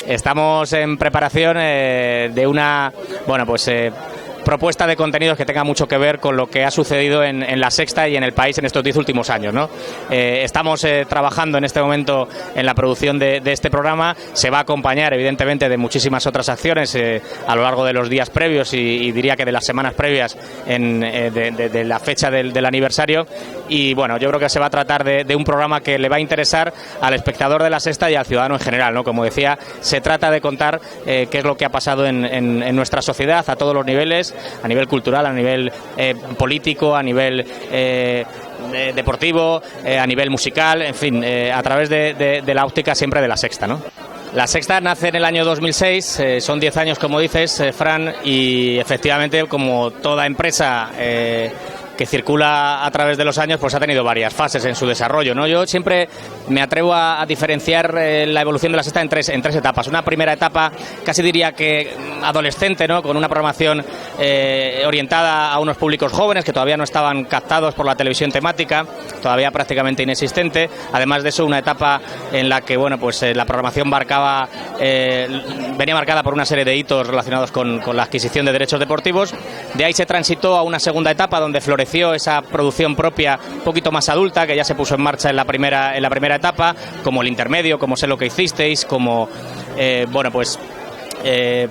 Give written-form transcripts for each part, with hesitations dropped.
Estamos en preparación de una, propuesta de contenidos que tenga mucho que ver con lo que ha sucedido en La Sexta y en el país en estos 10 últimos años, ¿no? Estamos trabajando en este momento en la producción de este programa. Se va a acompañar, evidentemente, de muchísimas otras acciones a lo largo de los días previos y diría que de las semanas previas de la fecha del aniversario. Y bueno, yo creo que se va a tratar de un programa que le va a interesar al espectador de La Sexta y al ciudadano en general, ¿no? Como decía, se trata de contar qué es lo que ha pasado en nuestra sociedad a todos los niveles, a nivel cultural, a nivel político, a nivel deportivo, a nivel musical, en fin, a través de la óptica siempre de La Sexta, ¿no? La Sexta nace en el año 2006, son 10 años, como dices, Fran, y efectivamente, como toda empresa que circula a través de los años, pues ha tenido varias fases en su desarrollo, ¿no? Yo siempre me atrevo a diferenciar la evolución de La Sexta en tres etapas. Una primera etapa, casi diría que adolescente, ¿no? Con una programación orientada a unos públicos jóvenes que todavía no estaban captados por la televisión temática, todavía prácticamente inexistente. Además de eso, una etapa en la que la programación venía marcada por una serie de hitos relacionados con la adquisición de derechos deportivos. De ahí se transitó a una segunda etapa donde floreció esa producción propia un poquito más adulta, que ya se puso en marcha en la primera etapa, como El Intermedio, como Sé lo que hicisteis, como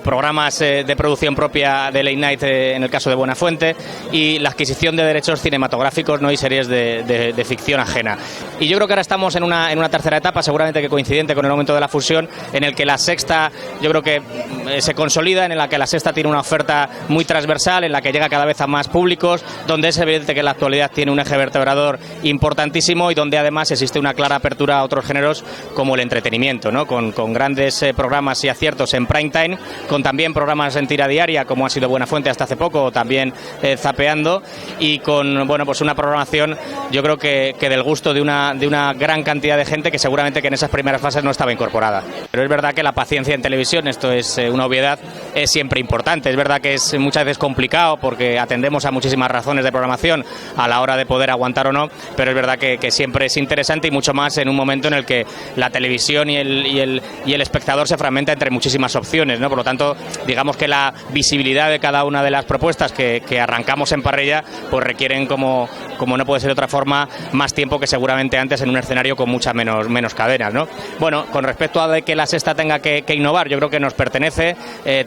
programas de producción propia de Late Night en el caso de Buenafuente, y la adquisición de derechos cinematográficos, ¿no? Y series de ficción ajena. Y yo creo que ahora estamos en una tercera etapa, seguramente que coincidente con el momento de la fusión, en el que La Sexta yo creo que se consolida, en la que La Sexta tiene una oferta muy transversal, en la que llega cada vez a más públicos, donde es evidente que en la actualidad tiene un eje vertebrador importantísimo y donde además existe una clara apertura a otros géneros como el entretenimiento, ¿no? Con grandes programas y aciertos en prime time, con también programas en tira diaria como ha sido Buenafuente hasta hace poco, o también Zapeando, y con una programación yo creo que del gusto de una gran cantidad de gente que seguramente que en esas primeras fases no estaba incorporada. Pero es verdad que la paciencia en televisión, esto es una obviedad, es siempre importante. Es verdad que es muchas veces complicado porque atendemos a muchísimas razones de programación a la hora de poder aguantar o no, pero es verdad que siempre es interesante, y mucho más en un momento en el que la televisión y el espectador se fragmenta entre muchísimas opciones, ¿no? Por lo tanto, digamos que la visibilidad de cada una de las propuestas que arrancamos en parrilla, pues requieren, como no puede ser de otra forma, más tiempo que seguramente antes en un escenario con muchas menos cadenas, ¿no? Bueno, con respecto a de que La Sexta tenga que innovar, yo creo que nos pertenece,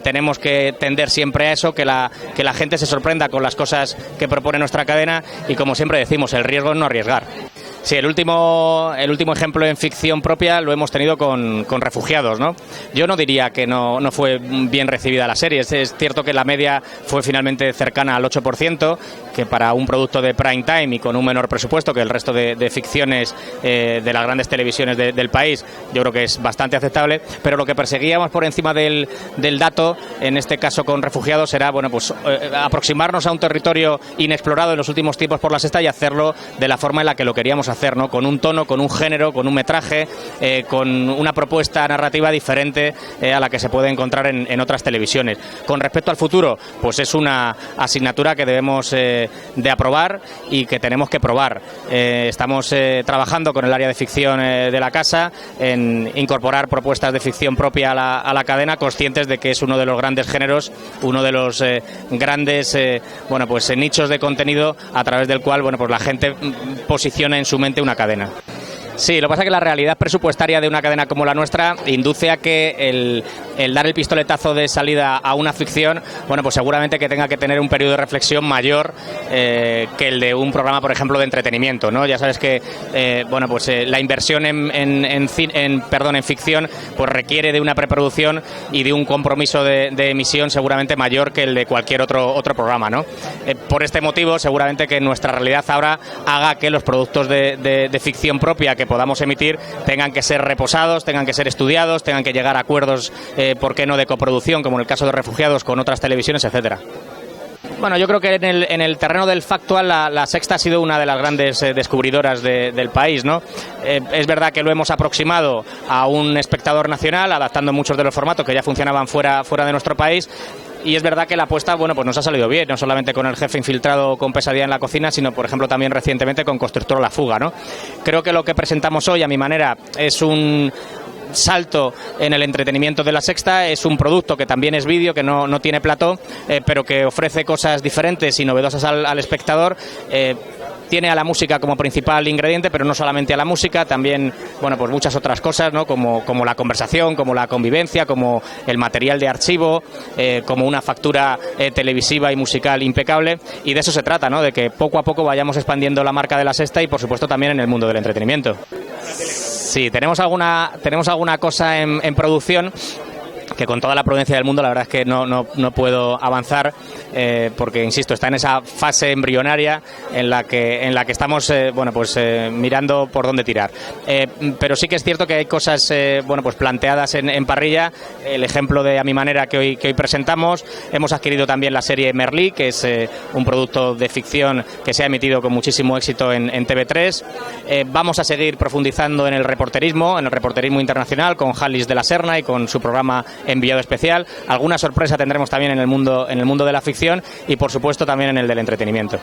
tenemos que tender siempre a eso, que la gente se sorprenda con las cosas que propone nuestra cadena, y como siempre decimos, el riesgo es no arriesgar. Sí, el último ejemplo en ficción propia lo hemos tenido con Refugiados, ¿no? Yo no diría que no fue bien recibida la serie. Es cierto que la media fue finalmente cercana al 8%, que para un producto de prime time y con un menor presupuesto que el resto de ficciones de las grandes televisiones del país, yo creo que es bastante aceptable. Pero lo que perseguíamos por encima del dato, en este caso con Refugiados, era aproximarnos a un territorio inexplorado en los últimos tiempos por La Sexta y hacerlo de la forma en la que lo queríamos hacer, ¿no? Con un tono, con un género, con un metraje, con una propuesta narrativa diferente a la que se puede encontrar en otras televisiones. Con respecto al futuro, pues es una asignatura que debemos de aprobar y que tenemos que probar. Estamos trabajando con el área de ficción de la casa en incorporar propuestas de ficción propia a la cadena, conscientes de que es uno de los grandes géneros, uno de los grandes nichos de contenido a través del cual la gente posiciona en su mente una cadena. Sí, lo que pasa es que la realidad presupuestaria de una cadena como la nuestra induce a que el dar el pistoletazo de salida a una ficción, pues seguramente que tenga que tener un periodo de reflexión mayor que el de un programa, por ejemplo, de entretenimiento, ¿no? Ya sabes que la inversión en ficción pues requiere de una preproducción y de un compromiso de emisión seguramente mayor que el de cualquier otro programa, ¿no? Por este motivo, seguramente que nuestra realidad ahora haga que los productos de ficción propia que podamos emitir tengan que ser reposados, tengan que ser estudiados, tengan que llegar a acuerdos, ¿por qué no?, de coproducción, como en el caso de Refugiados, con otras televisiones, etcétera. Bueno, yo creo que en el terreno del factual la Sexta ha sido una de las grandes descubridoras del país, ¿no? Es verdad que lo hemos aproximado a un espectador nacional, adaptando muchos de los formatos que ya funcionaban fuera de nuestro país. Y es verdad que la apuesta, pues nos ha salido bien, no solamente con El jefe infiltrado con Pesadilla en la cocina, sino, por ejemplo, también recientemente con Constructor La fuga, ¿no? Creo que lo que presentamos hoy, a mi manera, es un salto en el entretenimiento de La Sexta. Es un producto que también es vídeo, que no tiene plató, pero que ofrece cosas diferentes y novedosas al espectador. Tiene a la música como principal ingrediente, pero no solamente a la música, también, bueno, pues muchas otras cosas, ¿no? Como la conversación, como la convivencia, como el material de archivo, como una factura televisiva y musical impecable, y de eso se trata, ¿no? De que poco a poco vayamos expandiendo la marca de La Sexta y, por supuesto, también en el mundo del entretenimiento. Sí, tenemos alguna cosa en producción, que con toda la prudencia del mundo la verdad es que no puedo avanzar, porque insisto, está en esa fase embrionaria en la que estamos mirando por dónde tirar, pero sí que es cierto que hay cosas pues planteadas en parrilla. El ejemplo de A mi manera que hoy presentamos. Hemos adquirido también la serie Merlí, que es un producto de ficción que se ha emitido con muchísimo éxito en TV3. Vamos a seguir profundizando en el reporterismo internacional, con Jalis de la Serna y con su programa Enviado Especial. Alguna sorpresa tendremos también en el mundo de la ficción y, por supuesto, también en el del entretenimiento.